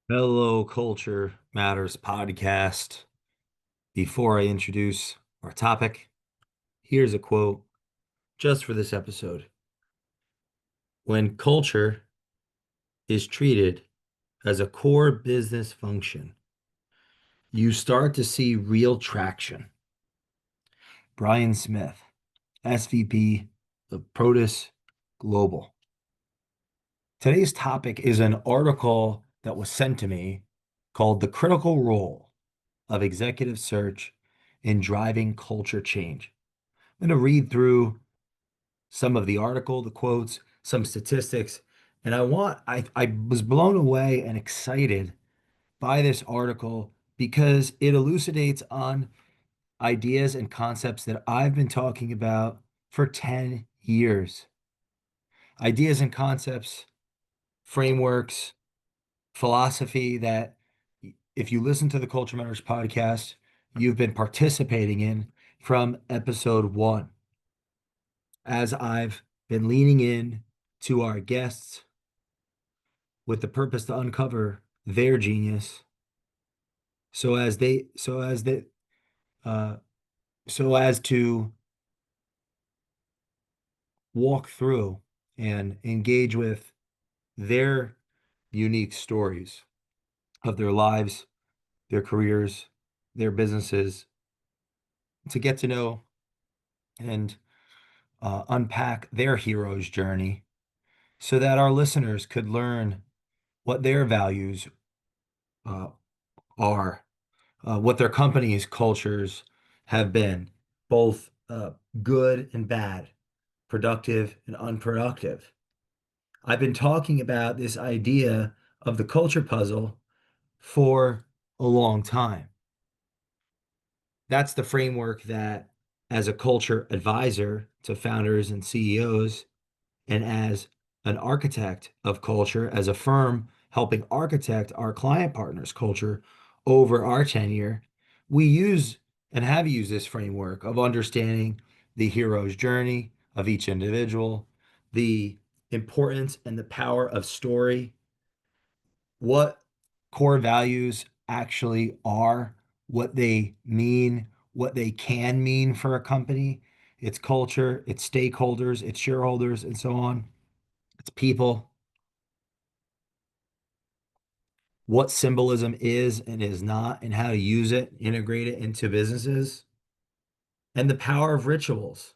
Hello, Culture Matters podcast. Before I introduce our topic, here's a quote just for this episode. When culture is treated as a core business function, you start to see real traction. Brian Smith, SVP of Protus Global. Today's topic is an article that was sent to me called The Critical Role of Executive Search in Driving Culture Change. I'm going to read through some of the article, the quotes, some statistics, and I was blown away and excited by this article because it elucidates on ideas and concepts that I've been talking about for 10 years. Ideas and concepts, frameworks, philosophy that if you listen to the Culture Matters podcast, you've been participating in from episode one. As I've been leaning in to our guests with the purpose to uncover their genius, so as they, so as they, uh, so as to walk through and engage with their unique stories of their lives, their careers, their businesses, to get to know and unpack their hero's journey so that our listeners could learn what their values uh, are, what their company's cultures have been, both good and bad, productive and unproductive. I've been talking about this idea of the culture puzzle for a long time. That's the framework that, as a culture advisor to founders and CEOs, and as an architect of culture, as a firm helping architect our client partners' culture over our tenure, we use and have used this framework of understanding the hero's journey of each individual, the importance and the power of story, what core values actually are, what they mean, what they can mean for a company, its culture, its stakeholders, its shareholders, and so on. It's people, what symbolism is and is not, and how to use it, integrate it into businesses, and the power of rituals,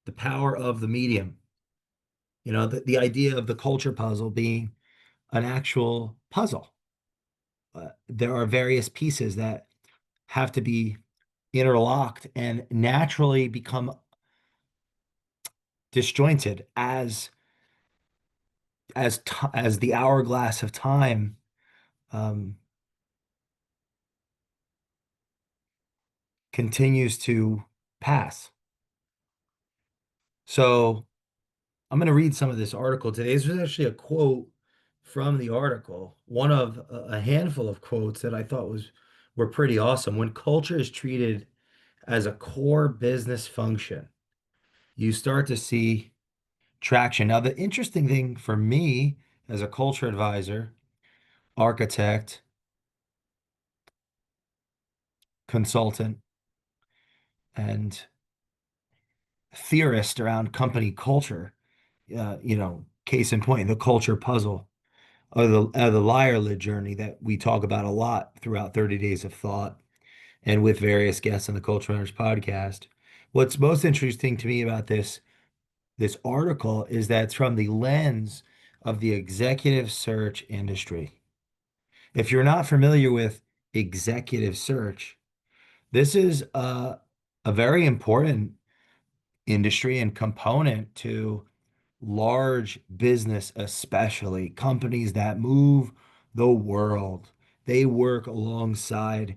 the power of the medium. The idea of the culture puzzle being an actual puzzle. There are various pieces that have to be interlocked and naturally become disjointed as the hourglass of time um, continues to pass. So I'm going to read some of this article today. This was actually a quote from the article, one of a handful of quotes that I thought were pretty awesome. When culture is treated as a core business function, you start to see traction. Now, the interesting thing for me as a culture advisor, architect, consultant, and theorist around company culture, case in point, the culture puzzle or the liar lid journey that we talk about a lot throughout 30 Days of Thought and with various guests on the Culture Runners podcast. What's most interesting to me about this article is that it's from the lens of the executive search industry. If you're not familiar with executive search, this is a very important industry and component to large business, especially companies that move the world. They work alongside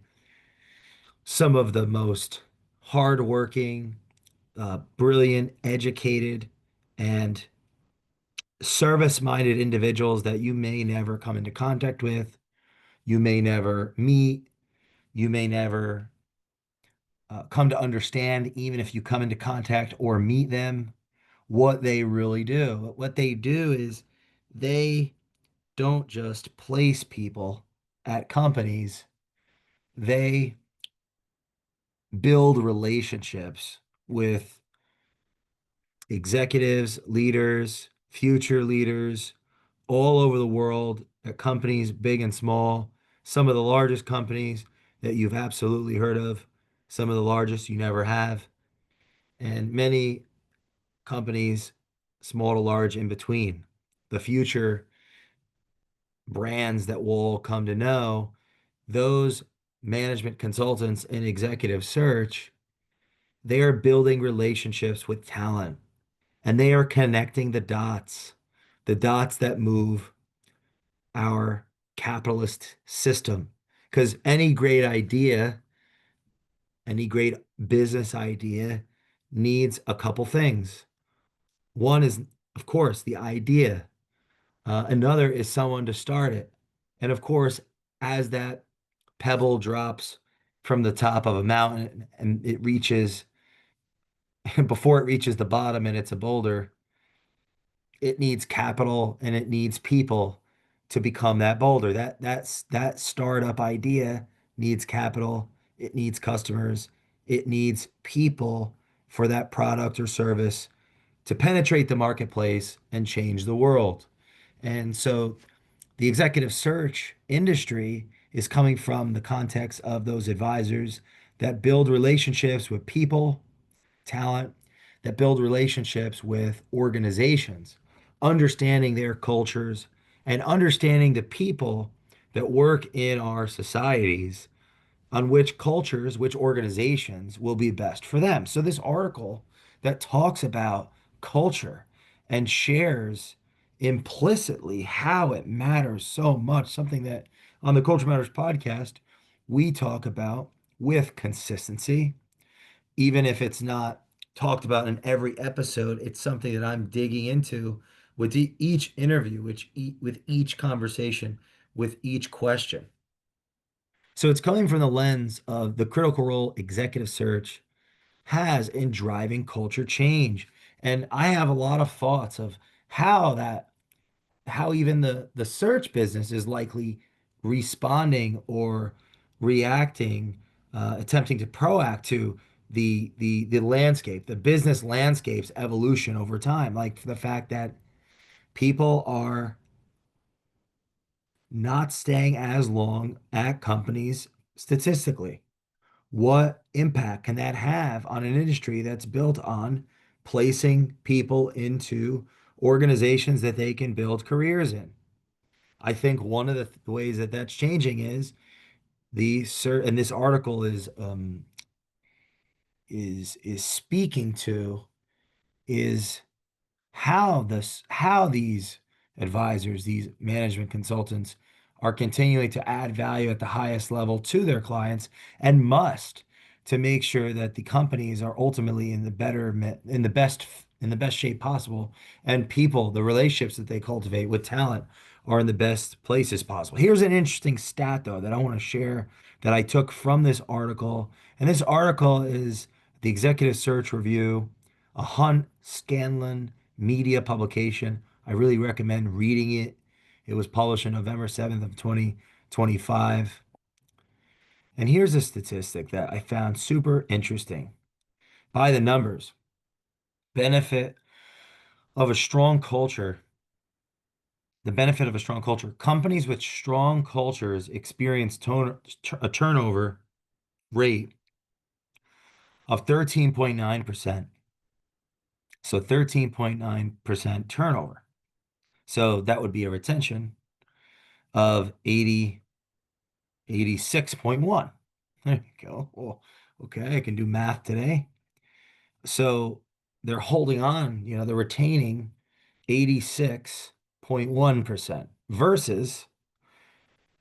some of the most hardworking, brilliant, educated, and service-minded individuals that you may never come into contact with, you may never meet, you may never come to understand, even if you come into contact or meet them, what they really do. What they do is they don't just place people at companies, they build relationships with executives, leaders, future leaders all over the world at companies big and small, some of the largest companies that you've absolutely heard of, some of the largest you never have, and many companies, small to large in between. The future brands that we'll all come to know, those management consultants in executive search, they are building relationships with talent and they are connecting the dots that move our capitalist system. Because any great business idea needs a couple things. One is, of course, the idea. Another is someone to start it. And of course, as that pebble drops from the top of a mountain and it reaches, before it reaches the bottom and it's a boulder, it needs capital and it needs people to become that boulder. That startup idea needs capital, it needs customers, it needs people for that product or service to penetrate the marketplace and change the world. And so the executive search industry is coming from the context of those advisors that build relationships with people, talent, that build relationships with organizations, understanding their cultures and understanding the people that work in our societies on which cultures, which organizations will be best for them. So, this article that talks about culture and shares implicitly how it matters so much, something that on the Culture Matters podcast, we talk about with consistency, even if it's not talked about in every episode, it's something that I'm digging into with each interview, with each conversation, with each question. So it's coming from the lens of the critical role executive search has in driving culture change. And I have a lot of thoughts of how that, how even the search business is likely responding or reacting, attempting to proact to the landscape, the business landscape's evolution over time. Like the fact that people are not staying as long at companies statistically. What impact can that have on an industry that's built on placing people into organizations that they can build careers in? I think one of the ways that that's changing is and this article is speaking to is how these advisors, these management consultants are continuing to add value at the highest level to their clients and must to make sure that the companies are ultimately in the best shape possible and people, the relationships that they cultivate with talent are in the best places possible. Here's an interesting stat though that I want to share that I took from this article. And this article is the Executive Search Review, a Hunt Scanlon media publication. I really recommend reading it. It was published on November 7th of 2025. And here's a statistic that I found super interesting. By the numbers, benefit of a strong culture, the benefit of a strong culture. Companies with strong cultures experience a turnover rate of 13.9%. So 13.9% turnover. So that would be a retention of 86.1. There you go. Well, okay, I can do math today. So they're holding on, they're retaining 86.1% versus,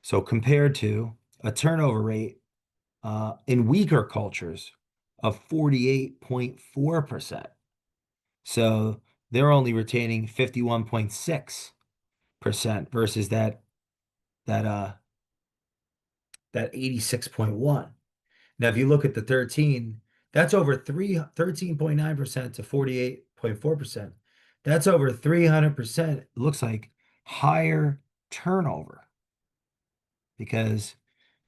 so compared to a turnover rate in weaker cultures of 48.4%. So they're only retaining 51.6% versus that uh that 86.1. Now, if you look at the 13, that's over 13.9% to 48.4%. That's over 300%. It looks like higher turnover because,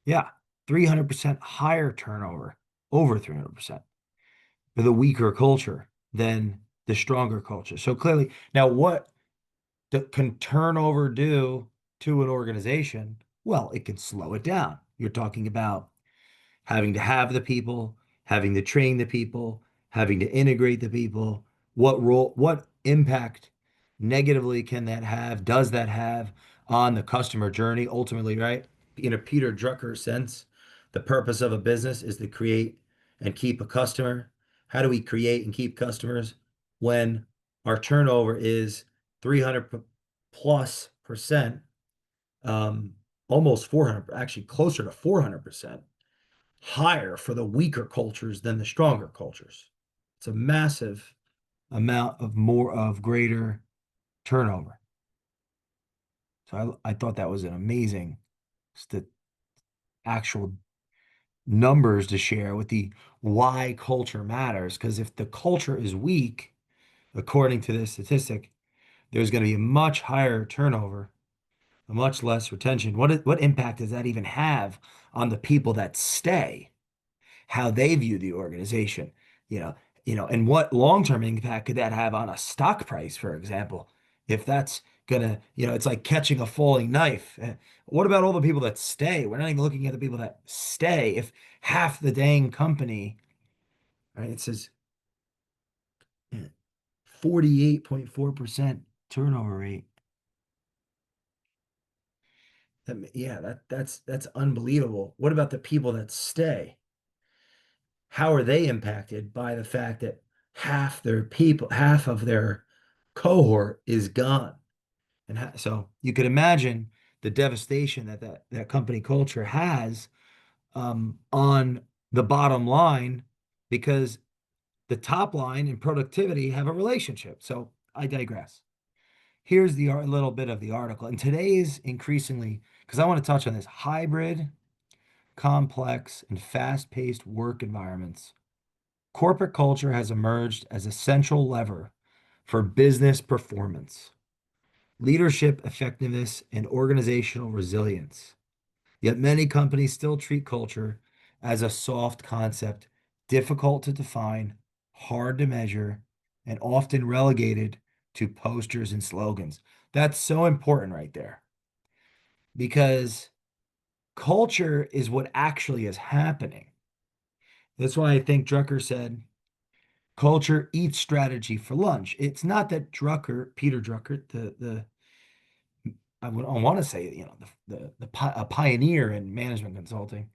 yeah, 300% higher turnover, over 300% for the weaker culture than the stronger culture. So clearly, now what can turnover do to an organization? Well, it can slow it down. You're talking about having to have the people, having to train the people, having to integrate the people. What role, what impact negatively can that have? Does that have on the customer journey ultimately, right? In a Peter Drucker sense, the purpose of a business is to create and keep a customer. How do we create and keep customers when our turnover is 300 plus percent, almost 400, actually closer to 400% higher for the weaker cultures than the stronger cultures. It's a massive amount of more of greater turnover. So I thought that was an amazing st actual numbers to share with the why culture matters. Because if the culture is weak, according to this statistic, there's going to be a much higher turnover, a much less retention. What impact does that even have on the people that stay? How they view the organization, you know, and what long-term impact could that have on a stock price, for example? If that's gonna, it's like catching a falling knife. What about all the people that stay? We're not even looking at the people that stay. If half the dang company, right, it says 48.4% turnover rate. Yeah, that's unbelievable. What about the people that stay? How are they impacted by the fact that half of their cohort is gone? And so you could imagine the devastation that company culture has on the bottom line because the top line and productivity have a relationship. So I digress. Here's the a little bit of the article. And today's increasingly, because I want to touch on this hybrid, complex, and fast-paced work environments. Corporate culture has emerged as a central lever for business performance, leadership effectiveness, and organizational resilience. Yet many companies still treat culture as a soft concept, difficult to define, hard to measure, and often relegated to posters and slogans. That's so important right there because culture is what actually is happening. That's why I think Drucker said, culture eats strategy for lunch. It's not that Peter Drucker, I want to say, a pioneer in management consulting,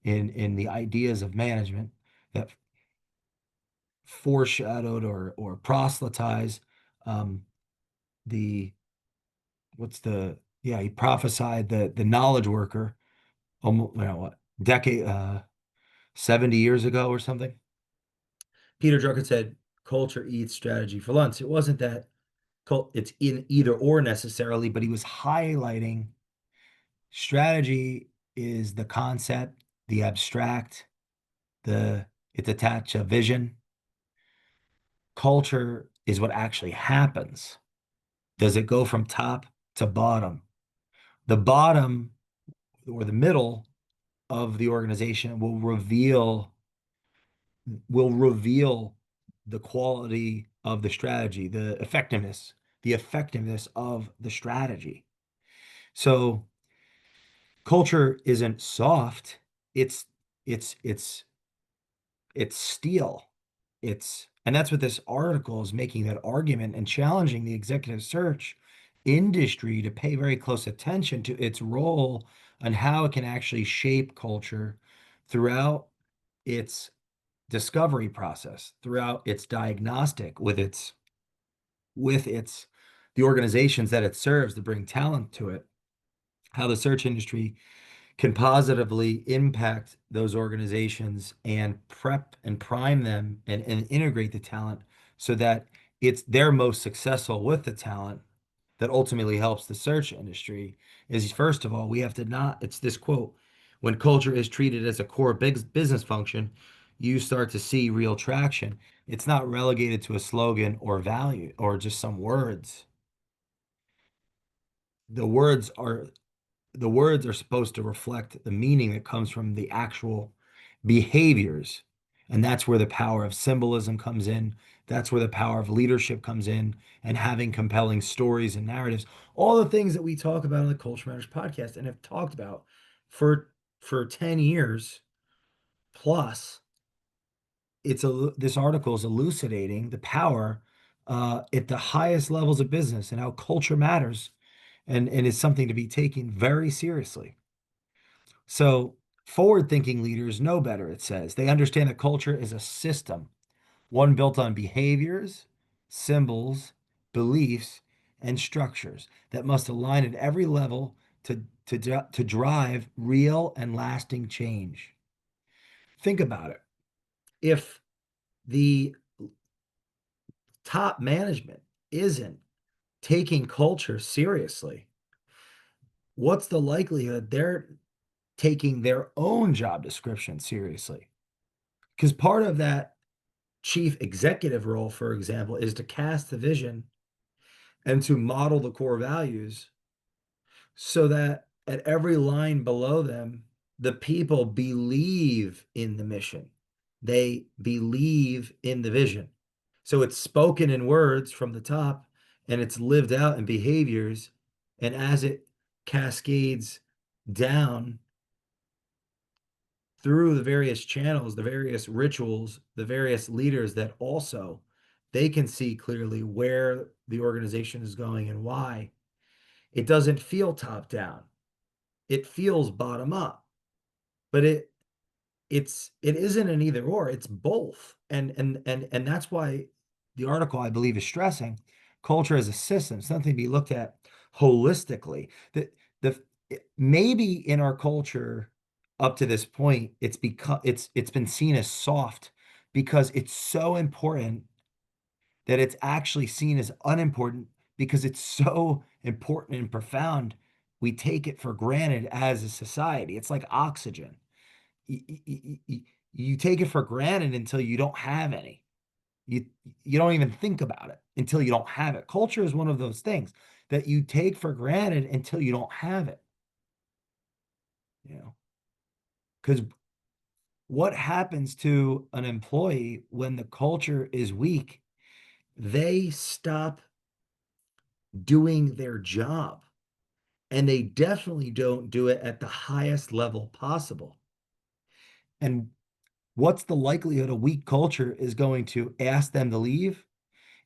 in the ideas of management that foreshadowed or proselytized um, the what's the yeah he prophesied the knowledge worker almost what decade 70 years ago or something. Peter Drucker said culture eats strategy for lunch. It wasn't that it's in either or necessarily, but he was highlighting strategy is the concept, the abstract, the it's attached to vision. Culture is what actually happens. Does it go from top to bottom? The bottom or the middle of the organization will reveal the quality of the strategy, the effectiveness of the strategy. So culture isn't soft. It's it's it's it's steel. And that's what this article is making that argument and challenging the executive search industry to pay very close attention to its role and how it can actually shape culture throughout its discovery process, throughout its diagnostic with its the organizations that it serves to bring talent to it, how the search industry can positively impact those organizations and prep and prime them and integrate the talent so that they're most successful with the talent that ultimately helps the search industry is first of all, we have to not, it's this quote, when culture is treated as a core big business function, you start to see real traction. It's not relegated to a slogan or value or just some words. the words are the words are supposed to reflect the meaning that comes from the actual behaviors. And that's where the power of symbolism comes in. That's where the power of leadership comes in and having compelling stories and narratives. All the things that we talk about on the Culture Matters podcast and have talked about for 10 years plus. This article is elucidating the power at the highest levels of business and how culture matters and is something to be taken very seriously. So, forward-thinking leaders know better, it says. They understand that culture is a system, one built on behaviors, symbols, beliefs, and structures that must align at every level to drive real and lasting change. Think about it. If the top management isn't taking culture seriously, what's the likelihood they're taking their own job description seriously? Because part of that chief executive role, for example, is to cast the vision and to model the core values so that at every line below them, the people believe in the mission. They believe in the vision. So it's spoken in words from the top and it's lived out in behaviors. And as it cascades down through the various channels, the various rituals, the various leaders that also they can see clearly where the organization is going and why. It doesn't feel top down. It feels bottom up. But it isn't an either or, it's both. And that's why the article I believe is stressing culture as a system, something to be looked at holistically. The maybe in our culture up to this point, it's been seen as soft because it's so important that it's actually seen as unimportant because it's so important and profound. We take it for granted as a society. It's like oxygen. You take it for granted until you don't have any. You you don't even think about it until you don't have it. Culture is one of those things that you take for granted until you don't have it, you know. Because what happens to an employee when the culture is weak? They stop doing their job, and they definitely don't do it at the highest level possible. And what's the likelihood a weak culture is going to ask them to leave?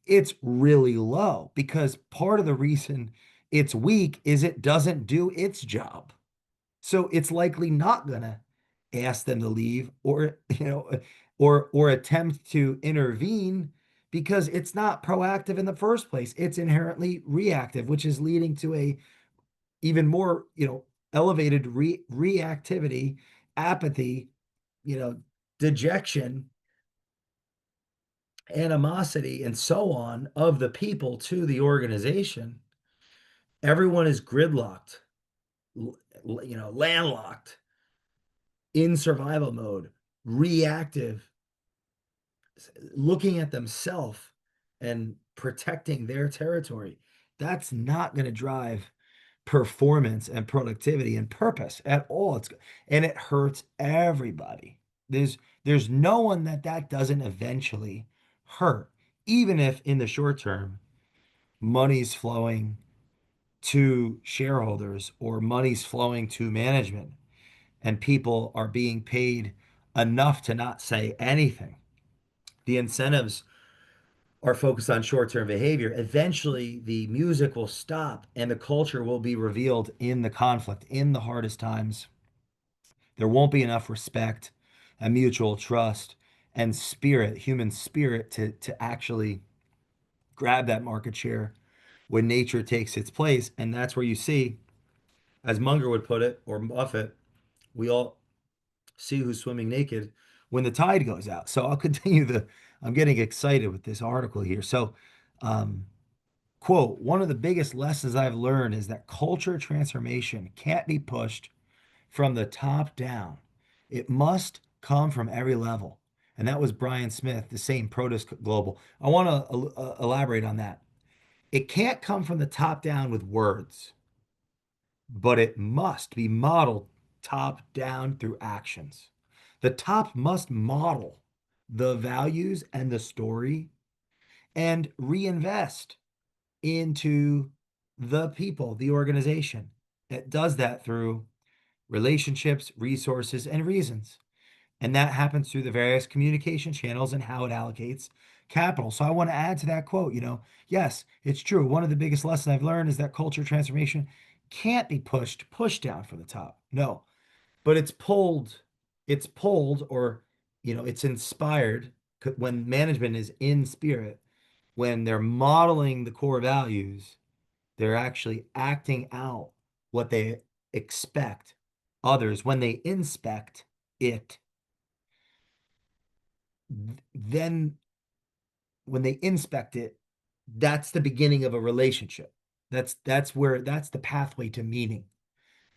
It's really low because part of the reason it's weak is it doesn't do its job. So it's likely not going to ask them to leave or, or attempt to intervene because it's not proactive in the first place. It's inherently reactive, which is leading to a even more, elevated reactivity, apathy, you know, dejection, animosity, and so on of the people to the organization. Everyone is gridlocked, landlocked, in survival mode, reactive, looking at themselves and protecting their territory. That's not going to drive performance and productivity and purpose at all. And it hurts everybody. There's no one that doesn't eventually hurt, even if in the short term money's flowing to shareholders or money's flowing to management and people are being paid enough to not say anything. The incentives are focused on short-term behavior. Eventually, the music will stop and the culture will be revealed in the conflict, in the hardest times. There won't be enough respect and mutual trust and spirit, human spirit, to actually grab that market share when nature takes its place. And that's where you see, as Munger would put it, or Buffett, we all see who's swimming naked when the tide goes out. So I'll continue I'm getting excited with this article here. So, um, quote, one of the biggest lessons I've learned is that culture transformation can't be pushed from the top down. It must come from every level. And that was Brian Smith, the same Protus Global. I want to elaborate on that. It can't come from the top down with words. but it must be modeled top down through actions. The top must model the values and the story and reinvest into the people, the organization. It does that through relationships, resources, and reasons. And that happens through the various communication channels and how it allocates capital. So I want to add to that quote, yes, it's true. One of the biggest lessons I've learned is that culture transformation can't be pushed down from the top. No, but it's pulled or it's inspired when management is in spirit, when they're modeling the core values, they're actually acting out what they expect others when they inspect it. Then when they inspect it, that's the beginning of a relationship. That's the pathway to meaning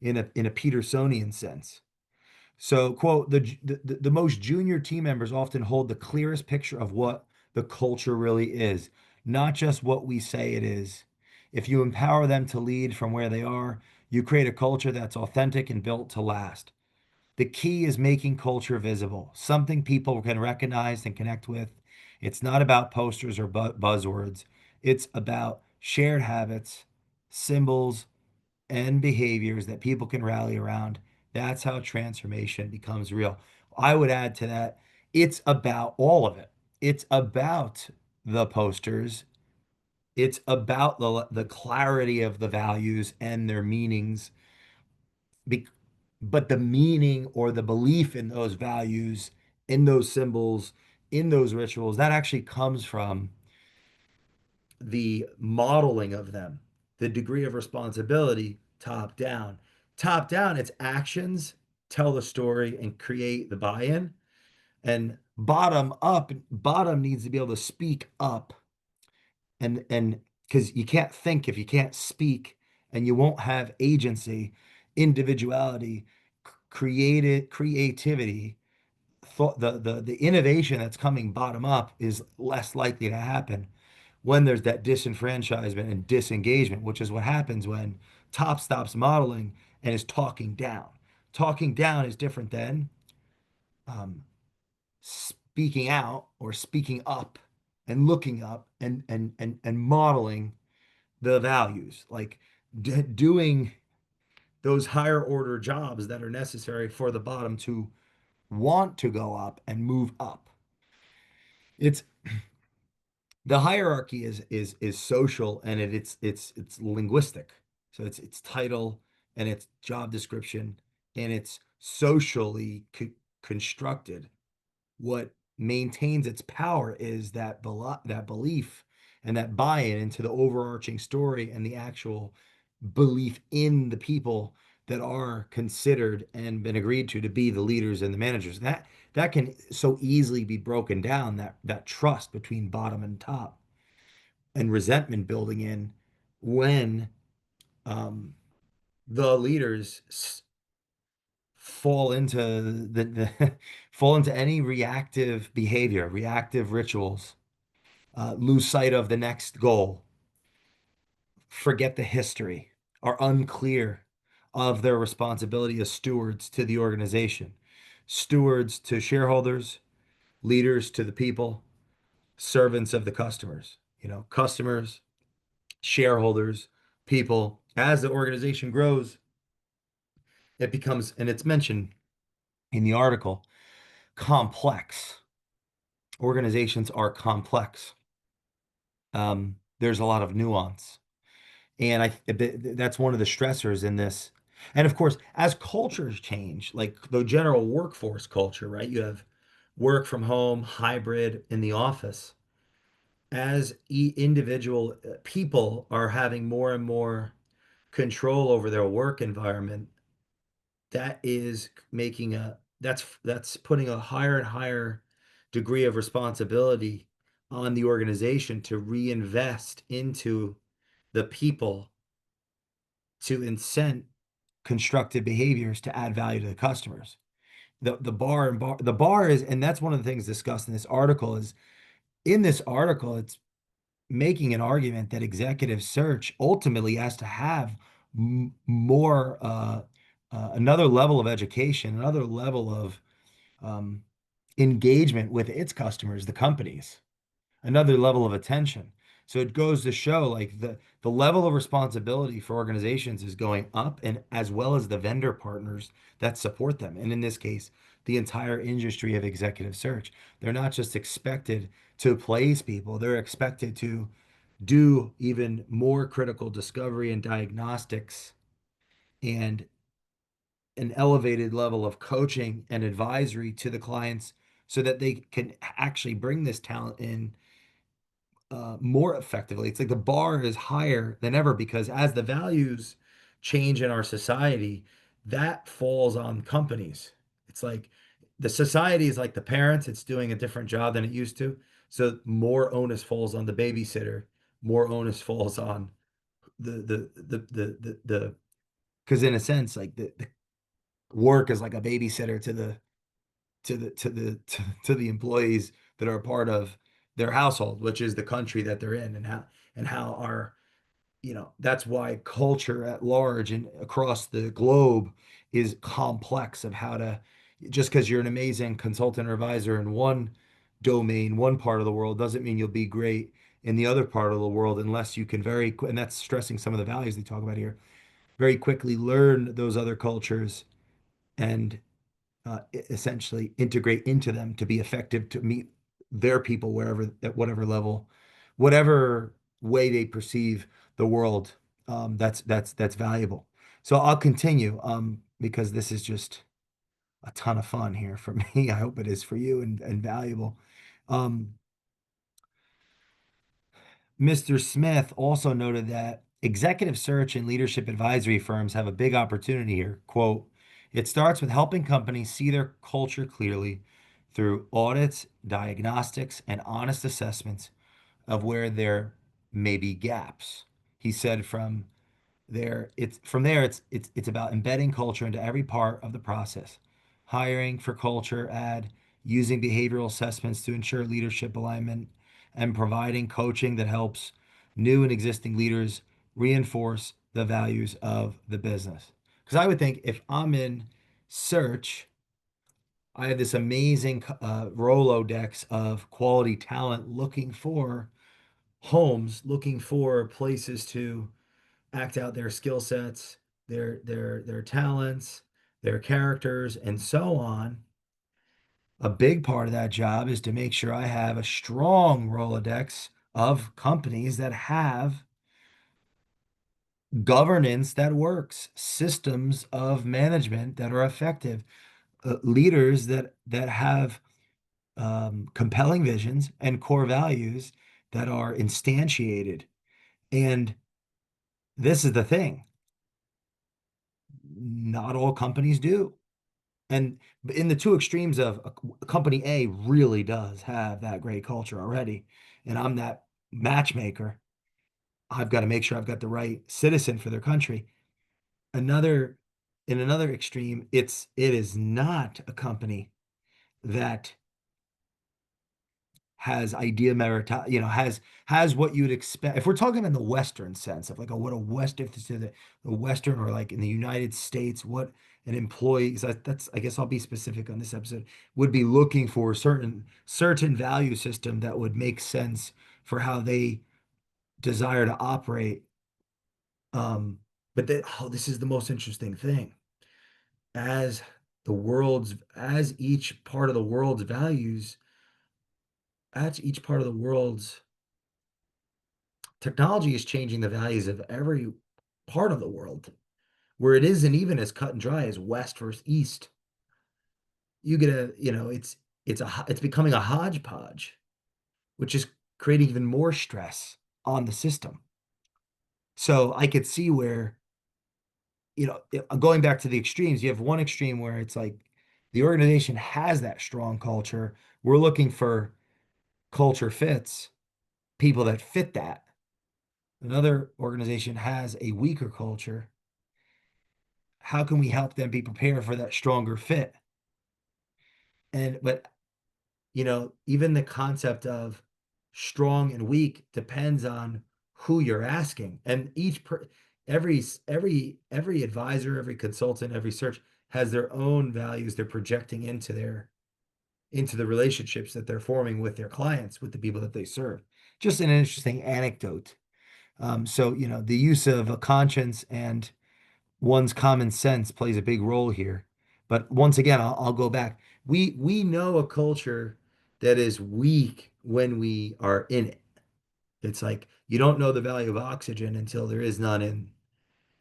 in a Petersonian sense. So, quote, the most junior team members often hold the clearest picture of what the culture really is, not just what we say it is. If you empower them to lead from where they are, you create a culture that's authentic and built to last. The key is making culture visible, something people can recognize and connect with. It's not about posters or buzzwords. It's about shared habits, symbols, and behaviors that people can rally around. That's how transformation becomes real. I would add to that, it's about all of it. It's about the posters. It's about the clarity of the values and their meanings. Be- but the meaning or the belief in those values, in those symbols, in those rituals, that actually comes from the modeling of them, the degree of responsibility top down. Top down, it's actions, tell the story, and create the buy in. And bottom up, bottom needs to be able to speak up. And because you can't think if you can't speak, and you won't have agency, individuality, creativity, thought, the innovation that's coming bottom up is less likely to happen when there's that disenfranchisement and disengagement, which is what happens when top stops modeling and is talking down. Talking down is different than um, speaking out or speaking up and looking up and modeling the values, like doing those higher order jobs that are necessary for the bottom to want to go up and move up. It's the hierarchy is social, and it's linguistic. So it's title and it's job description, and it's socially constructed. What maintains its power is that belief and that buy-in into the overarching story and the actual belief in the people that are considered and been agreed to be the leaders and the managers. That can so easily be broken down, that trust between bottom and top, and resentment building in when um, the leaders fall into the fall into any reactive behavior, reactive rituals, lose sight of the next goal, forget the history, are unclear of their responsibility as stewards to the organization, stewards to shareholders, leaders to the people, servants of the customers, customers, shareholders, people. As the organization grows, it becomes, and it's mentioned in the article, complex. Organizations are complex. There's a lot of nuance. And that's one of the stressors in this. And of course, as cultures change, like the general workforce culture, right? You have work from home, hybrid, in the office. As individual people are having more and more control over their work environment, that is making that's putting a higher and higher degree of responsibility on the organization to reinvest into the people, to incent constructive behaviors to add value to the customers. The bar is, and that's one of the things discussed in this article, is in this article it's making an argument that executive search ultimately has to have more another level of education, another level of um, engagement with its customers, the companies, another level of attention. So it goes to show like the level of responsibility for organizations is going up, and as well as the vendor partners that support them. And in this case, the entire industry of executive search. They're not just expected to place people, they're expected to do even more critical discovery and diagnostics and an elevated level of coaching and advisory to the clients so that they can actually bring this talent in more effectively. It's like the bar is higher than ever because as the values change in our society, that falls on companies. It's like the society is like the parents, it's doing a different job than it used to. So more onus falls on the babysitter, more onus falls on the because in a sense, like the work is like a babysitter to the employees that are a part of their household, which is the country that they're in, and how our that's why culture at large and across the globe is complex of how to just because you're an amazing consultant or advisor in one domain, one part of the world doesn't mean you'll be great in the other part of the world unless you can and that's stressing some of the values they talk about here, very quickly learn those other cultures and essentially integrate into them to be effective to meet their people wherever at whatever level, whatever way they perceive the world. That's valuable. So I'll continue because this is just a ton of fun here for me. I hope it is for you and valuable. Um, Mr. Smith also noted that executive search and leadership advisory firms have a big opportunity here. Quote, it starts with helping companies see their culture clearly through audits, diagnostics, and honest assessments of where there may be gaps. He said it's about embedding culture into every part of the process. Hiring for culture ad, using behavioral assessments to ensure leadership alignment, and providing coaching that helps new and existing leaders reinforce the values of the business. Because I would think if I'm in search, I have this amazing Rolodex of quality talent looking for homes, looking for places to act out their skill sets, their talents, their characters, and so on. A big part of that job is to make sure I have a strong Rolodex of companies that have governance that works, systems of management that are effective, leaders that have compelling visions and core values that are instantiated. And this is the thing, not all companies do. And in the two extremes of company A really does have that great culture already, and I'm that matchmaker. I've got to make sure I've got the right citizen for their country. Another, in another extreme, it is not a company that has idea merit, has what you'd expect. If we're talking in the Western sense of like what a West, if it's the Western or like in the United States, what an employee, that's I guess I'll be specific on this episode, would be looking for a certain value system that would make sense for how they desire to operate. Um, but this is the most interesting thing. As as each part of the world's values, as each part of the world's technology is changing the values of every part of the world where it isn't even as cut and dry as west versus east. You get it's becoming a hodgepodge, which is creating even more stress on the system. So I could see where, going back to the extremes, you have one extreme where it's like the organization has that strong culture. We're looking for culture fits, people that fit that. Another organization has a weaker culture. How can we help them be prepared for that stronger fit? But even the concept of strong and weak depends on who you're asking. And every advisor, every consultant, every search has their own values they're projecting into the relationships that they're forming with their clients, with the people that they serve. Just an interesting anecdote. So, the use of a conscience and one's common sense plays a big role here. But once again, I'll go back. We know a culture that is weak when we are in it. It's like you don't know the value of oxygen until there is none in.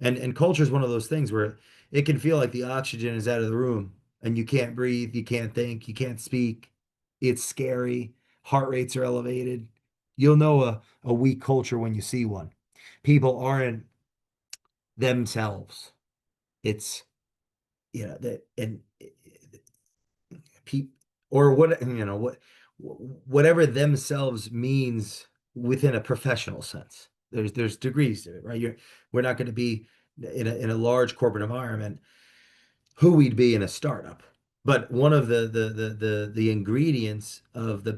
And culture is one of those things where it can feel like the oxygen is out of the room and you can't breathe, you can't think, you can't speak. It's scary. Heart rates are elevated. You'll know a weak culture when you see one. People aren't themselves. It's that and people or whatever themselves means within a professional sense. There's degrees to it, right? We're not going to be in a large corporate environment who we'd be in a startup. But one of the ingredients of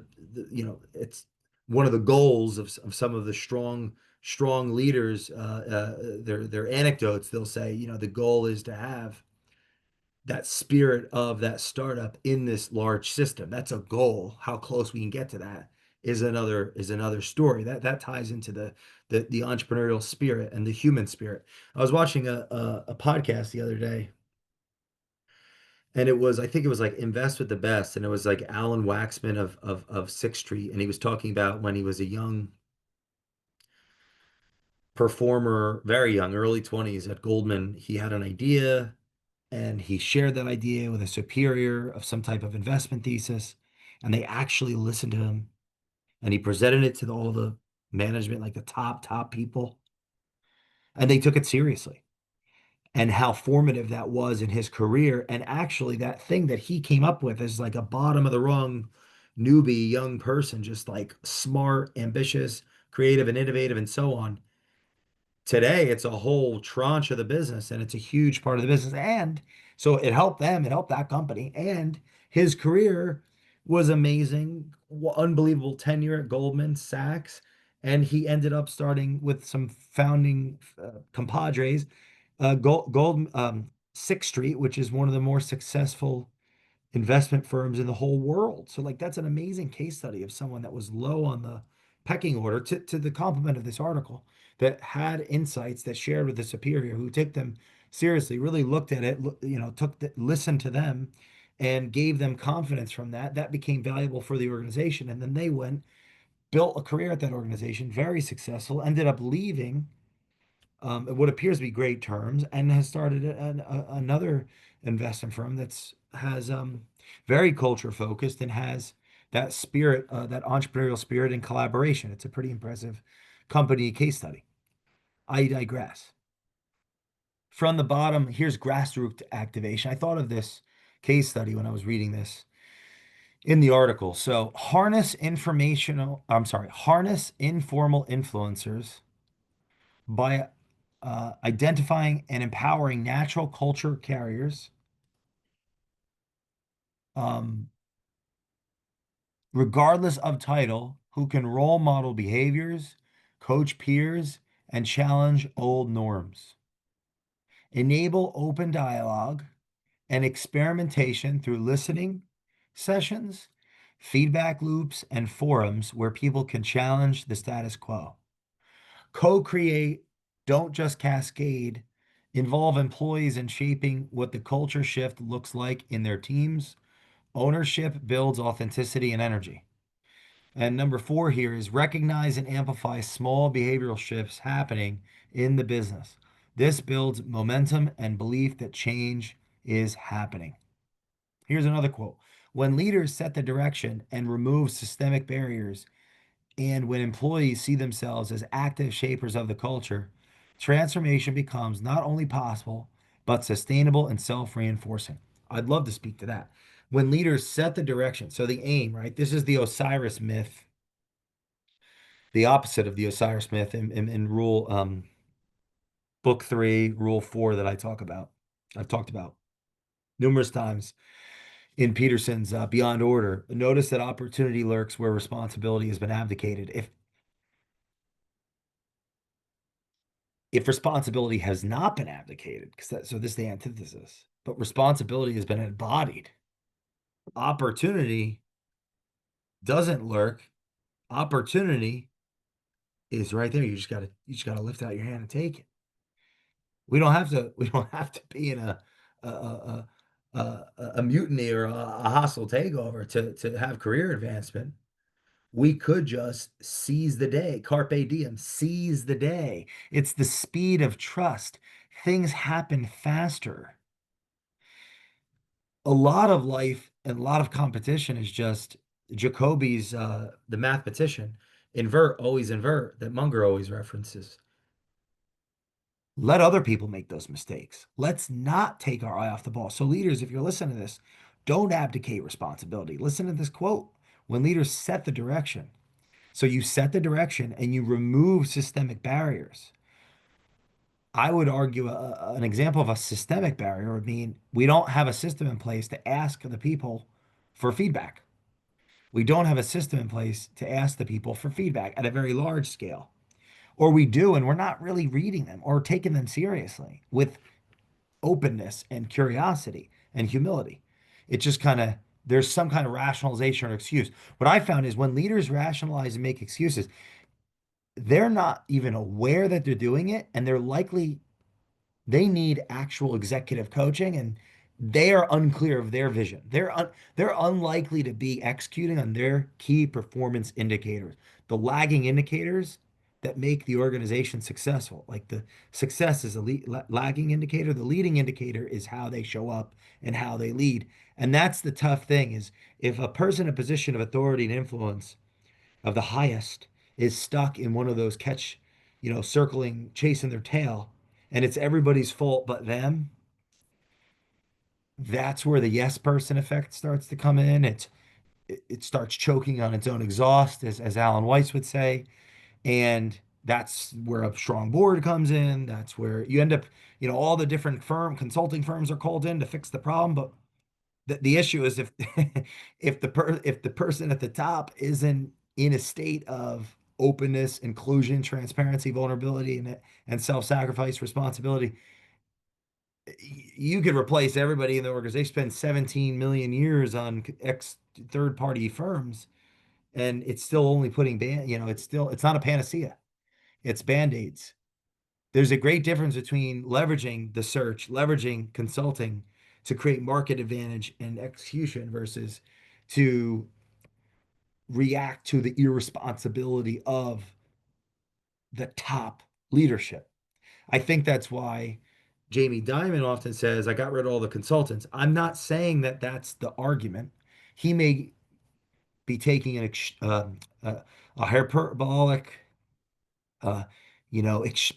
it's one of the goals of some of the strong leaders, their anecdotes, they'll say, the goal is to have that spirit of that startup in this large system. That's a goal. How close we can get to that is another story. That ties into the entrepreneurial spirit and the human spirit. I was watching a podcast the other day, and I think it was like Invest with the Best, and it was like Alan Waxman of Sixth Street, and he was talking about when he was a young performer, very young, early 20s at Goldman. He had an idea and he shared that idea with a superior of some type of investment thesis, and they actually listened to him, and he presented it to all the management, like the top people, and they took it seriously. And how formative that was in his career. And actually, that thing that he came up with is like a bottom of the rung newbie young person, just like smart, ambitious, creative, and innovative, and so on. Today, it's a whole tranche of the business and it's a huge part of the business. And so it helped them, it helped that company. And his career was amazing, unbelievable tenure at Goldman Sachs. And he ended up starting with some founding compadres, Sixth Street, which is one of the more successful investment firms in the whole world. So like that's an amazing case study of someone that was low on the pecking order to the complement of this article that had insights that shared with the superior who took them seriously, really looked at it, listened to them and gave them confidence from that. That became valuable for the organization. And then they went, built a career at that organization, very successful, ended up leaving what appears to be great terms, and has started another investment firm that's has very culture focused and has that spirit, that entrepreneurial spirit and collaboration. It's a pretty impressive company case study. I digress. From the bottom, here's grassroots activation. I thought of this case study when I was reading this in the article. So harness informal influencers by identifying and empowering natural culture carriers, um, regardless of title, who can role model behaviors, coach peers, and challenge old norms. Enable open dialogue and experimentation through listening sessions, feedback loops, and forums where people can challenge the status quo. Co-create, don't just cascade. Involve employees in shaping what the culture shift looks like in their teams. Ownership builds authenticity and energy. And number four here is recognize and amplify small behavioral shifts happening in the business. This builds momentum and belief that change is happening. Here's another quote. When leaders set the direction and remove systemic barriers, and when employees see themselves as active shapers of the culture, transformation becomes not only possible, but sustainable and self-reinforcing. I'd love to speak to that. When leaders set the direction, so the aim, right? This is the Osiris myth, the opposite of the Osiris myth in rule book 3, rule 4 that I've talked about numerous times in Peterson's Beyond Order. Notice that opportunity lurks where responsibility has been abdicated. If responsibility has not been abdicated, so this is the antithesis, but responsibility has been embodied, opportunity doesn't lurk. Opportunity is right there. You just gotta lift out your hand and take it. We don't have to be in a mutiny or a hostile takeover to have career advancement. We could just seize the day, carpe diem, seize the day. It's the speed of trust. Things happen faster. A lot of life and a lot of competition is just Jacobi's, the mathematician, invert, always invert, that Munger always references. Let other people make those mistakes. Let's not take our eye off the ball. So, leaders, if you're listening to this, don't abdicate responsibility. Listen to this quote: when leaders set the direction. So, you set the direction and you remove systemic barriers. I would argue an example of a systemic barrier would mean we don't have a system in place to ask the people for feedback. We don't have a system in place to ask the people for feedback at a very large scale. Or we do, and we're not really reading them or taking them seriously with openness and curiosity and humility. It just kind of, there's some kind of rationalization or excuse. What I found is when leaders rationalize and make excuses, they're not even aware that they're doing it, and they're likely they need actual executive coaching, and they are unclear of their vision. They're unlikely to be executing on their key performance indicators, the lagging indicators that make the organization successful. Like the success is a lagging indicator, the leading indicator is how they show up and how they lead. And that's the tough thing is if a person in a position of authority and influence of the highest is stuck in one of those circling, chasing their tail, and it's everybody's fault but them, that's where the yes person effect starts to come in. It starts choking on its own exhaust, as Alan Weiss would say. And that's where a strong board comes in. That's where you end up, all the different consulting firms are called in to fix the problem. But the issue is if if the person at the top isn't in a state of openness, inclusion, transparency, vulnerability, and self-sacrifice, responsibility, you could replace everybody in the organization. Spend 17 million years on ex third-party firms, and it's still only putting it's not a panacea. It's band-aids. There's a great difference between leveraging the search, leveraging consulting to create market advantage and execution versus to react to the irresponsibility of the top leadership. I think that's why Jamie Dimon often says, I got rid of all the consultants. I'm not saying that that's the argument. He may be taking a hyperbolic, uh,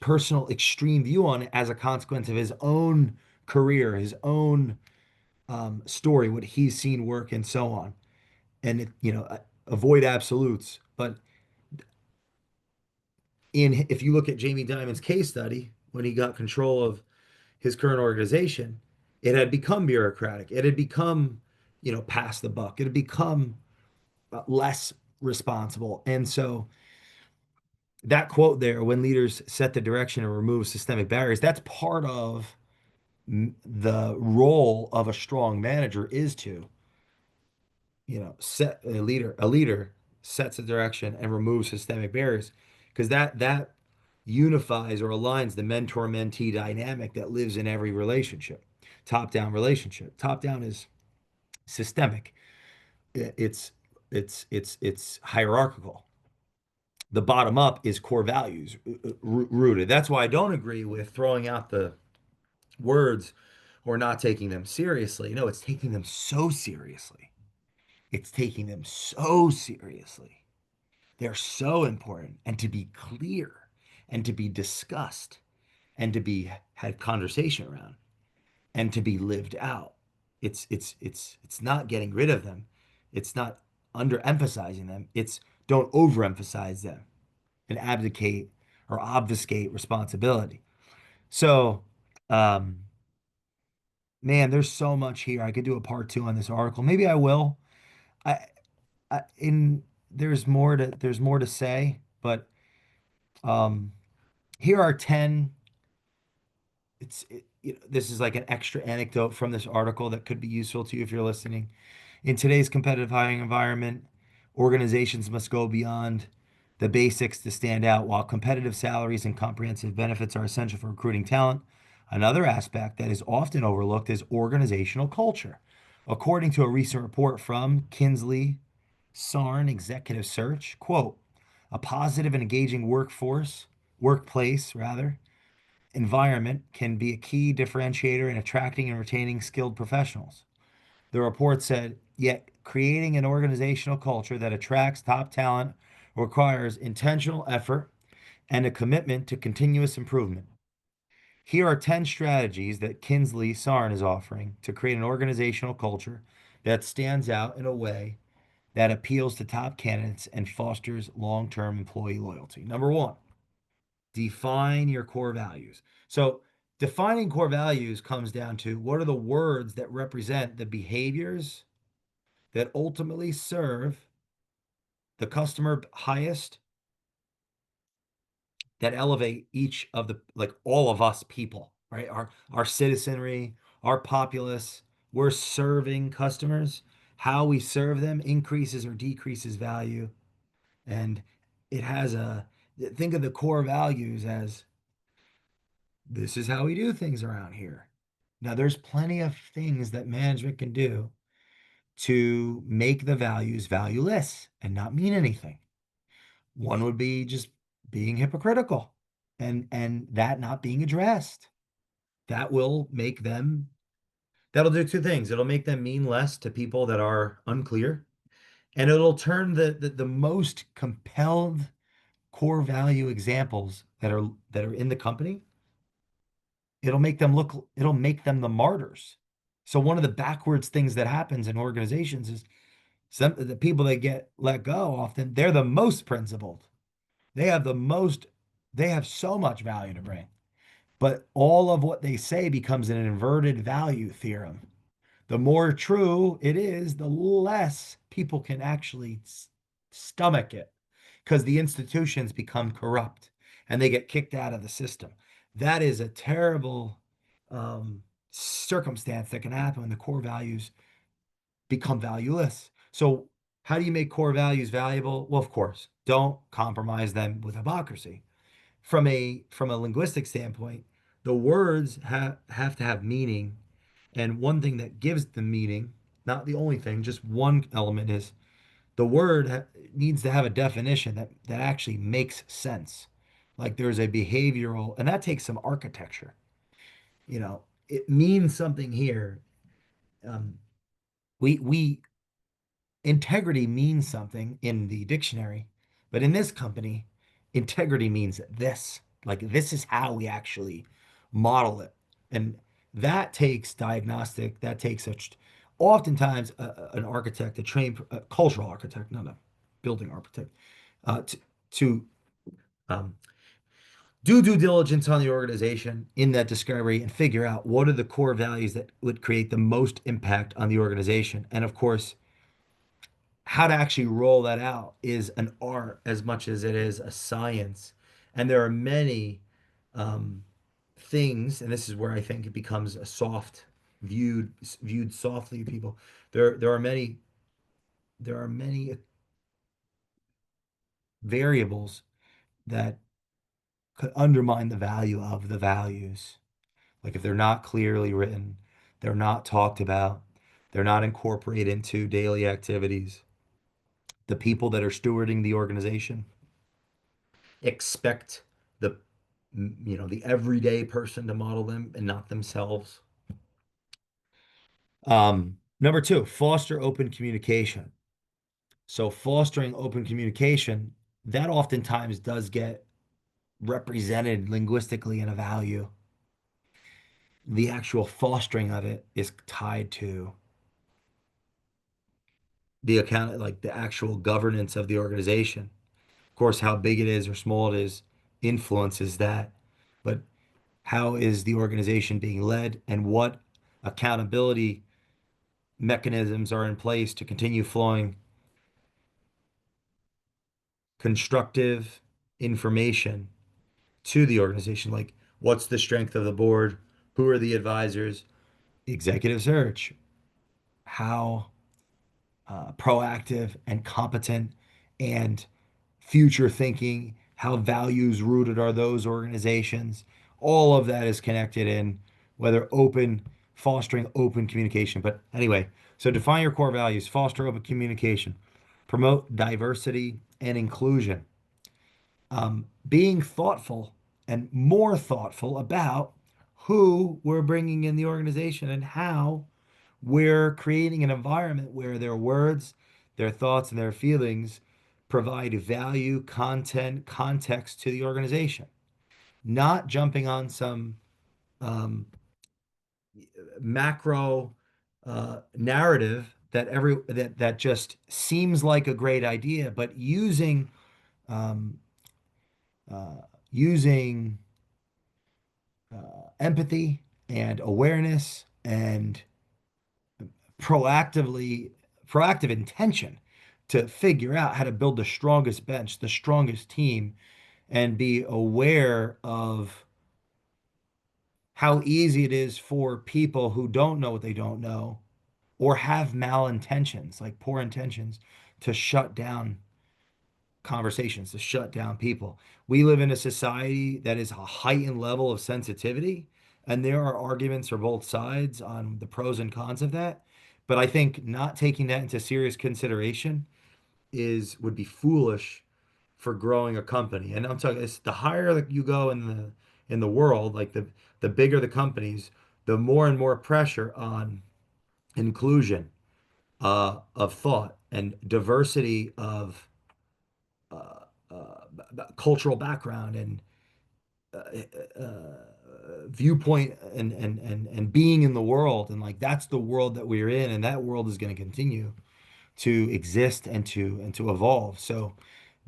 personal extreme view on it as a consequence of his own career, his own story, what he's seen work, and so on. And avoid absolutes. But if you look at Jamie Dimon's case study, when he got control of his current organization, it had become bureaucratic. It had become, pass the buck. It had become less responsible. And so that quote there, when leaders set the direction and remove systemic barriers, that's part of the role of a strong manager is to, set a leader sets a direction and removes systemic barriers because that unifies or aligns the mentor-mentee dynamic that lives in every relationship. Top-down relationship. Top-down is systemic. It's it's hierarchical. The bottom up is core values rooted. That's why I don't agree with throwing out the words or not taking them seriously. No, it's taking them so seriously. It's taking them so seriously. They're so important. And to be clear and to be discussed and to be had conversation around and to be lived out. It's not getting rid of them. It's not underemphasizing them. It's don't overemphasize them and abdicate or obfuscate responsibility. So, um, man, there's so much here. I could do a part two on this article. Maybe I will. I, in there's more to say, but um, here are 10. this is like an extra anecdote from this article that could be useful to you if you're listening. In today's competitive hiring environment, organizations must go beyond the basics to stand out. While competitive salaries and comprehensive benefits are essential for recruiting talent, another aspect that is often overlooked is organizational culture. According to a recent report from Kinsley Sarn Executive Search, quote, a positive and engaging workplace rather, environment can be a key differentiator in attracting and retaining skilled professionals. The report said, yet creating an organizational culture that attracts top talent requires intentional effort and a commitment to continuous improvement. Here are 10 strategies that Kinsley Sarn is offering to create an organizational culture that stands out in a way that appeals to top candidates and fosters long term employee loyalty. Number one, define your core values. So, defining core values comes down to what are the words that represent the behaviors that ultimately serve the customer highest, that elevate each of the, like all of us people, right? Our citizenry, our populace, we're serving customers. How we serve them increases or decreases value. And it has a, think of the core values as this is how we do things around here. Now, there's plenty of things that management can do to make the values valueless and not mean anything. One would be just being hypocritical and that not being addressed. That will make them, that'll do two things. It'll make them mean less to people that are unclear, and it'll turn the most compelled core value examples that are in the company, it'll make them the martyrs. So one of the backwards things that happens in organizations is the people that get let go often, they're the most principled. They have the most, they have so much value to bring. But all of what they say becomes an inverted value theorem. The more true it is, the less people can actually stomach it because the institutions become corrupt and they get kicked out of the system. That is a terrible circumstance that can happen when the core values become valueless. So, how do you make core values valuable? Well, of course, don't compromise them with hypocrisy. From a linguistic standpoint, the words have to have meaning, and one thing that gives them meaning, not the only thing, just one element is the word needs to have a definition that actually makes sense. Like there's a behavioral, and that takes some architecture. You know, it means something here. Um, we integrity means something in the dictionary, but in this company, integrity means this. Like this is how we actually model it, and that takes diagnostic. That takes oftentimes an architect, a trained cultural architect, not a building architect, to um, do due diligence on the organization in that discovery and figure out what are the core values that would create the most impact on the organization. And of course, how to actually roll that out is an art as much as it is a science. And there are many um, things, and this is where I think it becomes a soft viewed softly to people. There are many variables that could undermine the value of the values. Like if they're not clearly written, they're not talked about, they're not incorporated into daily activities. The people that are stewarding the organization expect the the everyday person to model them and not themselves. Number two, foster open communication. So fostering open communication, that oftentimes does get represented linguistically in a value. The actual fostering of it is tied to the account, like the actual governance of the organization. Of course, how big it is or small it is influences that. But how is the organization being led and what accountability mechanisms are in place to continue flowing constructive information to the organization? Like, what's the strength of the board? Who are the advisors? Executive search. How proactive and competent and future thinking, how values rooted are those organizations. All of that is connected in whether open, fostering open communication. But anyway, so define your core values, foster open communication, promote diversity and inclusion, being thoughtful and more thoughtful about who we're bringing in the organization and how we're creating an environment where their words, their thoughts, and their feelings provide value, content, context to the organization, not jumping on some um, macro narrative that just seems like a great idea, but um, using empathy and awareness and proactively proactive intention to figure out how to build the strongest bench, the strongest team, and be aware of how easy it is for people who don't know what they don't know or have malintentions, like poor intentions, to shut down conversations, to shut down people. We live in a society that is a heightened level of sensitivity, and there are arguments for both sides on the pros and cons of that. But I think not taking that into serious consideration is would be foolish for growing a company. And I'm talking, it's the higher that you go in the world, like the bigger the companies, the more and more pressure on inclusion of thought and diversity of cultural background and viewpoint and being in the world. And like that's the world that we're in, and that world is going to continue to exist and to evolve. So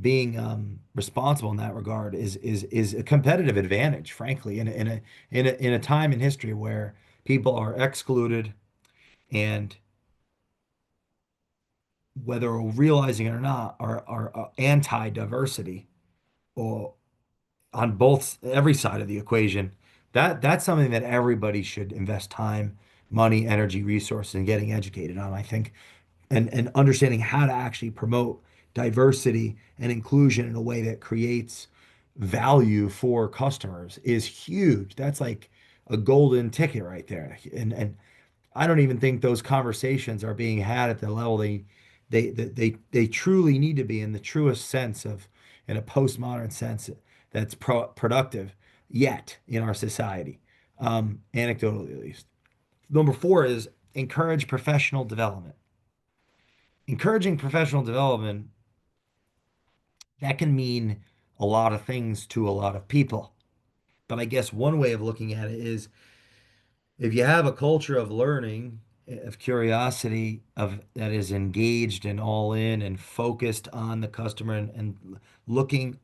being responsible in that regard is a competitive advantage, frankly, in a time in history where people are excluded and whether realizing it or not are anti-diversity or on both every side of the equation. That's something that everybody should invest time, money, energy, resources in getting educated on, I think, and understanding how to actually promote diversity and inclusion in a way that creates value for customers is huge. That's like a golden ticket right there. And I don't even think those conversations are being had at the level they truly need to be in the truest sense of in a postmodern sense that's productive yet in our society, anecdotally at least. Number four is encourage professional development. Encouraging professional development, that can mean a lot of things to a lot of people. But I guess one way of looking at it is if you have a culture of learning, of curiosity, of that is engaged and all in and focused on the customer and looking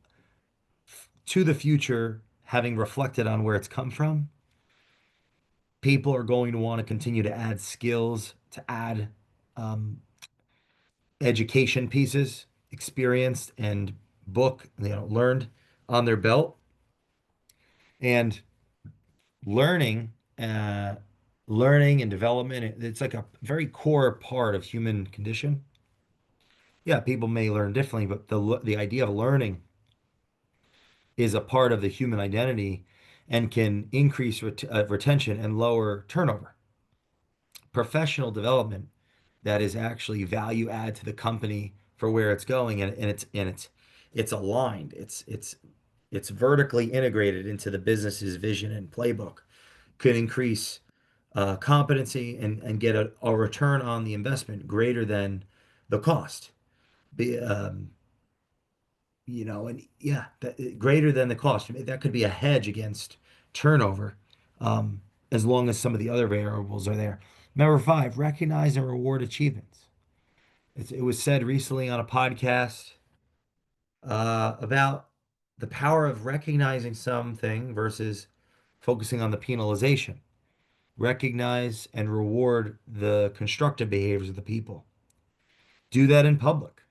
to the future, having reflected on where it's come from, people are going to want to continue to add skills, to add um, education pieces, experienced and learned on their belt. And learning, uh, learning and development, it's like a very core part of human condition. Yeah, people may learn differently, but the idea of learning is a part of the human identity and can increase retention and lower turnover. Professional development that is actually value add to the company for where it's going and it's aligned. It's vertically integrated into the business's vision and playbook. Could increase competency and get a return on the investment greater than the cost. Be, and yeah, greater than the cost. That could be a hedge against turnover, as long as some of the other variables are there. Number five, recognize and reward achievements. It was said recently on a podcast about the power of recognizing something versus focusing on the penalization. Recognize and reward the constructive behaviors of the people. Do that in public.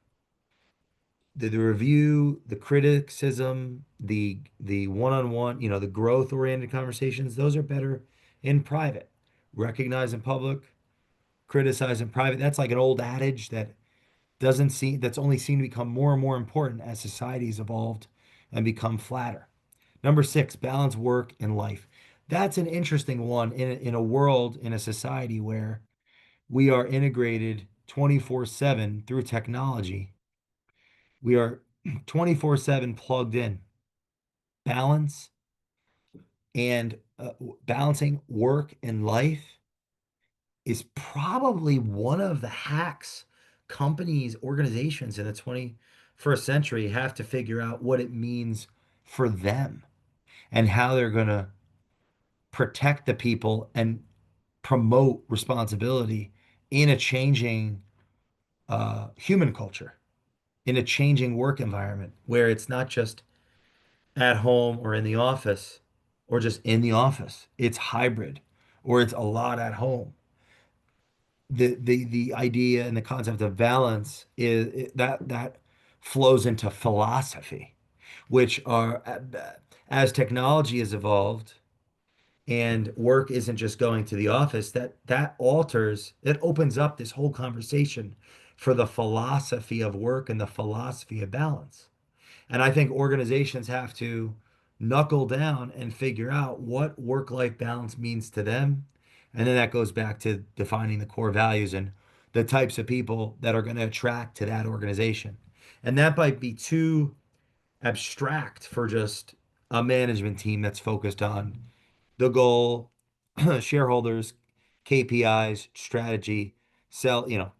The review, the criticism, the one-on-one, the growth-oriented conversations, those are better in private. Recognize in public, criticize in private. That's like an old adage that's only seen to become more and more important as society's evolved and become flatter. Number six, balance work and life. That's an interesting one in a world, in a society where we are integrated 24/7 through technology. We are 24/7 plugged in. Balance and balancing work and life is probably one of the hacks companies, organizations in the 21st century have to figure out what it means for them and how they're going to protect the people and promote responsibility in a changing human culture, in a changing work environment where it's not just at home or in the office or just in the office. It's hybrid or it's a lot at home. The idea and the concept of balance that flows into philosophy, which are as technology has evolved and work isn't just going to the office, it opens up this whole conversation for the philosophy of work and the philosophy of balance. And I think organizations have to knuckle down and figure out what work-life balance means to them. And then that goes back to defining the core values and the types of people that are going to attract to that organization. And that might be too abstract for just a management team that's focused on the goal, shareholders, KPIs, strategy,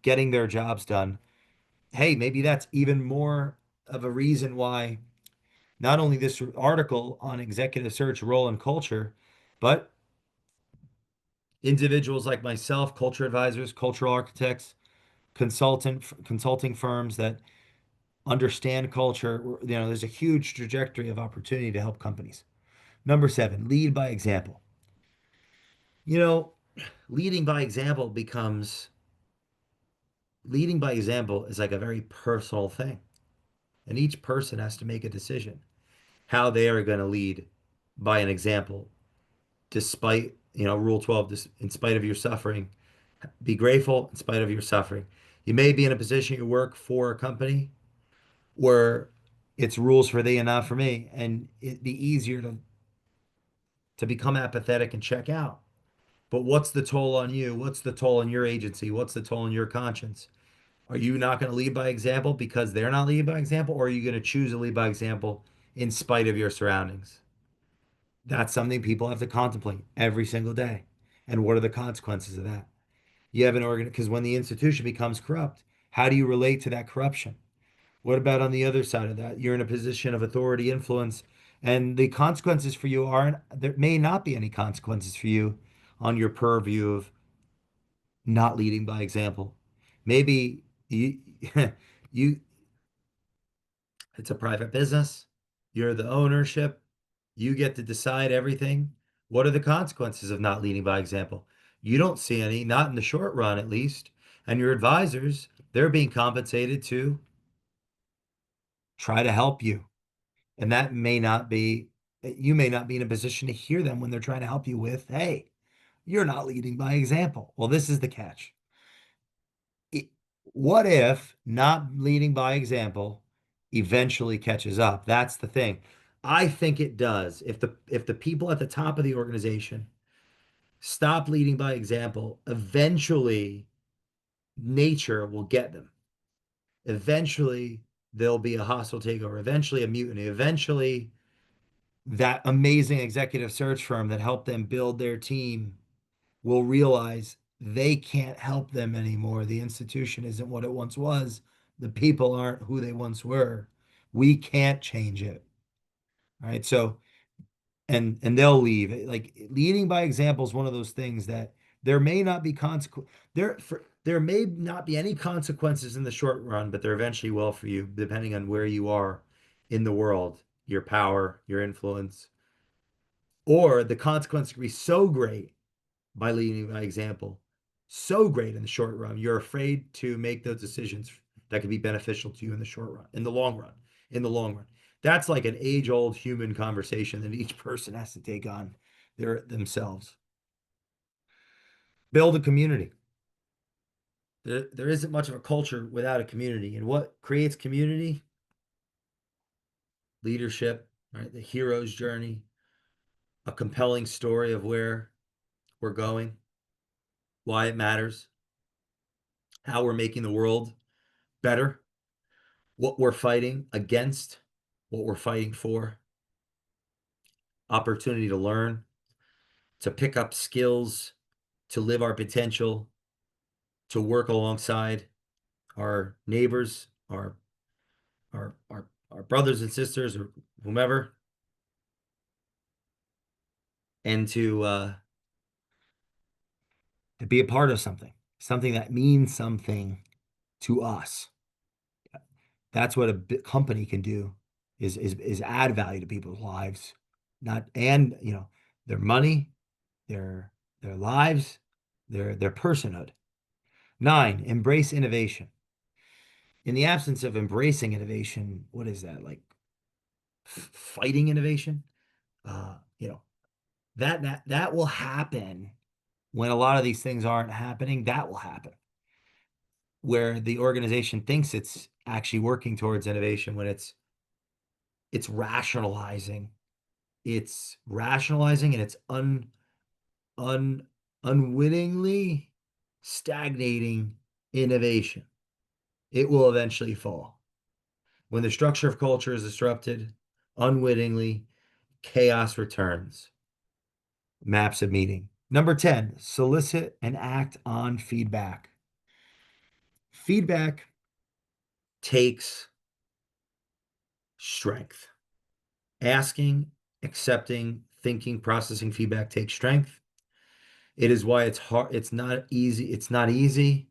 getting their jobs done. Hey, maybe that's even more of a reason why not only this article on executive search role and culture, but individuals like myself, culture advisors, cultural architects, consulting firms that understand culture. There's a huge trajectory of opportunity to help companies. Number seven, lead by example. You know, leading by example becomes leading by example is like a very personal thing. And each person has to make a decision how they are going to lead by an example, despite, Rule 12, in spite of your suffering. Be grateful in spite of your suffering. You may be in a position you work for a company where it's rules for thee and not for me, and it'd be easier to become apathetic and check out. But what's the toll on you? What's the toll on your agency? What's the toll on your conscience? Are you not going to lead by example because they're not leading by example, or are you going to choose to lead by example in spite of your surroundings? That's something people have to contemplate every single day. And what are the consequences of that? You have an organ because when the institution becomes corrupt, how do you relate to that corruption? What about on the other side of that? You're in a position of authority, influence, and the consequences for you aren't, there may not be any consequences for you on your purview of not leading by example. Maybe you, you, it's a private business. You're the ownership. You get to decide everything. What are the consequences of not leading by example? You don't see any, not in the short run at least. And your advisors, they're being compensated to try to help you. And that may not be, you may not be in a position to hear them when they're trying to help you with, hey, you're not leading by example. Well, this is the catch. It- what if not leading by example eventually catches up? That's the thing. I think it does. If the people at the top of the organization stop leading by example, eventually nature will get them. Eventually there'll be a hostile takeover, eventually a mutiny, eventually that amazing executive search firm that helped them build their team will realize they can't help them anymore. The institution isn't what it once was. The people aren't who they once were. We can't change it. All right. So, and they'll leave. Like leading by example is one of those things that there may not be there may not be any consequences in the short run, but there eventually will for you, depending on where you are in the world, your power, your influence, or the consequence could be so great by leading by example, so great in the short run, you're afraid to make those decisions that could be beneficial to you in the short run, in the long run, in the long run. That's like an age-old human conversation that each person has to take on themselves. Build a community. There isn't much of a culture without a community. And what creates community? Leadership, right? The hero's journey, a compelling story of where we're going, why it matters, how we're making the world better, what we're fighting against, what we're fighting for, opportunity to learn, to pick up skills, to live our potential, to work alongside our neighbors, our brothers and sisters, or whomever, and to be a part of something, something that means something to us. That's what a company can do is add value to people's lives, not and their money, their their lives, their personhood. Nine, embrace innovation. In the absence of embracing innovation, what is that like fighting innovation? You know, that will happen when a lot of these things aren't happening. That will happen where the organization thinks it's actually working towards innovation when it's rationalizing. It's rationalizing and it's un unwittingly stagnating innovation. It will eventually fall. When the structure of culture is disrupted, unwittingly, chaos returns. Maps of meaning. Number 10, solicit and act on feedback. Feedback takes strength. Asking, accepting, thinking, processing feedback takes strength. It is why it's hard. It's not easy. It's not easy.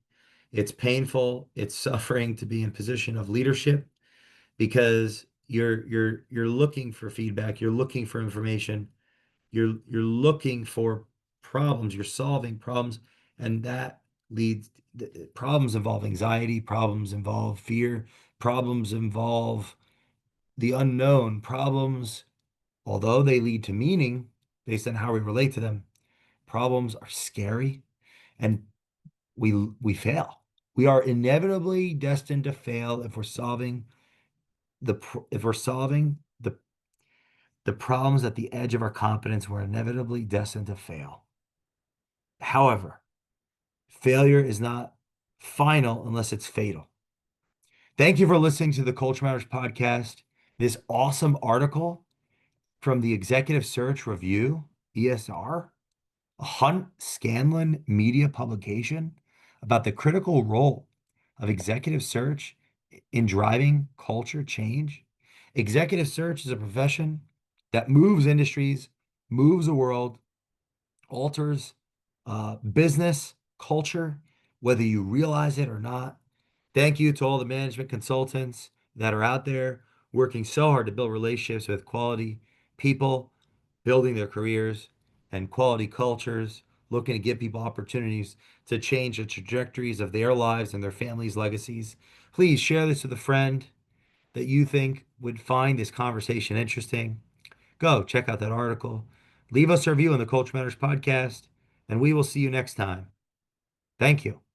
It's painful. It's suffering to be in position of leadership because you're looking for feedback. You're looking for information. You're looking for problems. You're solving problems, and that leads problems involve anxiety. Problems involve fear. Problems involve the unknown. Problems, although they lead to meaning based on how we relate to them, problems are scary and we fail. We are inevitably destined to fail if we're solving the problems at the edge of our competence. We're inevitably destined to fail. However, failure is not final unless it's fatal. Thank you for listening to the Culture Matters podcast. This awesome article from the Executive Search Review, ESR, a Hunt Scanlon media publication about the critical role of executive search in driving culture change. Executive search is a profession that moves industries, moves the world, alters business culture, whether you realize it or not. Thank you to all the management consultants that are out there working so hard to build relationships with quality people, building their careers and quality cultures, looking to give people opportunities to change the trajectories of their lives and their families' legacies. Please share this with a friend that you think would find this conversation interesting. Go check out that article. Leave us a review on the Culture Matters podcast, and we will see you next time. Thank you.